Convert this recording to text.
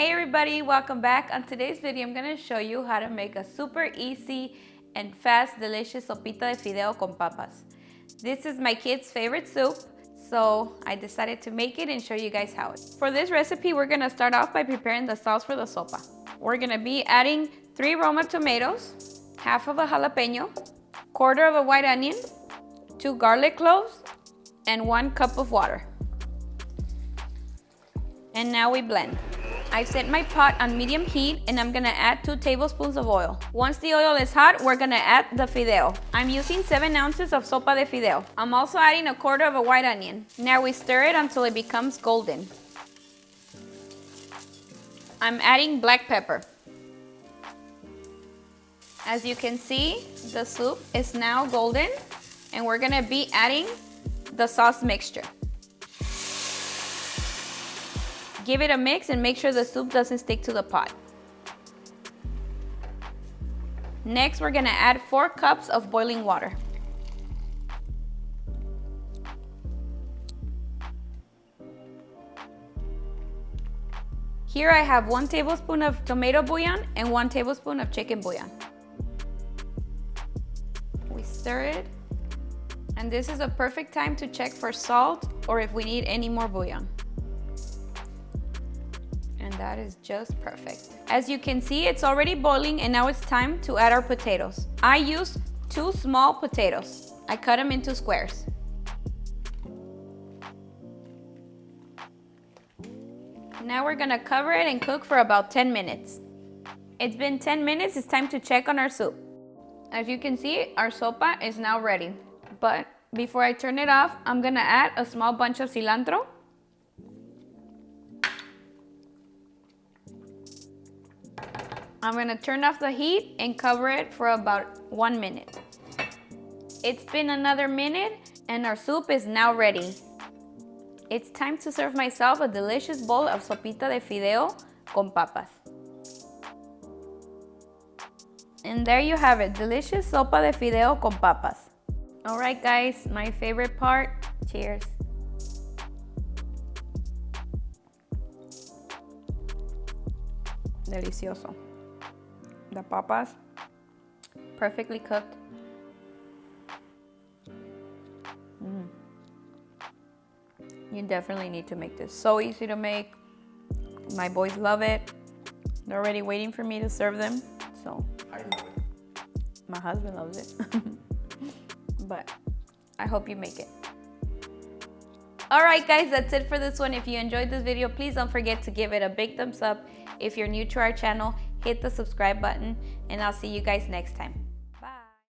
Hey everybody, welcome back. On today's video, I'm gonna show you how to make a super easy and fast, delicious sopita de fideo con papas. This is my kids' favorite soup, so I decided to make it and show you guys how. For this recipe, we're gonna start off by preparing the sauce for the sopa. We're gonna be adding 3 Roma tomatoes, half of a jalapeño, quarter of a white onion, 2 garlic cloves, and 1 cup of water. And now we blend. I've set my pot on medium heat and I'm gonna add 2 tablespoons of oil. Once the oil is hot, we're gonna add the fideo. I'm using 7 ounces of sopa de fideo. I'm also adding a quarter of a white onion. Now we stir it until it becomes golden. I'm adding black pepper. As you can see, the soup is now golden and we're gonna be adding the sauce mixture. Give it a mix and make sure the soup doesn't stick to the pot. Next, we're gonna add 4 cups of boiling water. Here I have 1 tablespoon of tomato bouillon and 1 tablespoon of chicken bouillon. We stir it, and this is a perfect time to check for salt or if we need any more bouillon. And that is just perfect. As you can see, it's already boiling and now it's time to add our potatoes. I used 2 small potatoes. I cut them into squares. Now we're gonna cover it and cook for about 10 minutes. It's been 10 minutes, it's time to check on our soup. As you can see, our sopa is now ready. But before I turn it off, I'm gonna add a small bunch of cilantro. I'm gonna turn off the heat and cover it for about 1 minute. It's been another minute and our soup is now ready. It's time to serve myself a delicious bowl of sopita de fideo con papas. And there you have it, delicious sopa de fideo con papas. All right guys, my favorite part, cheers. Delicioso. The papas, perfectly cooked. You definitely need to make this. So easy to make. My boys love it. They're already waiting for me to serve them. So I love it. My husband loves it. But I hope you make it. Alright guys, that's it for this one. If you enjoyed this video, please don't forget to give it a big thumbs up. If you're new to our channel, hit the subscribe button and I'll see you guys next time.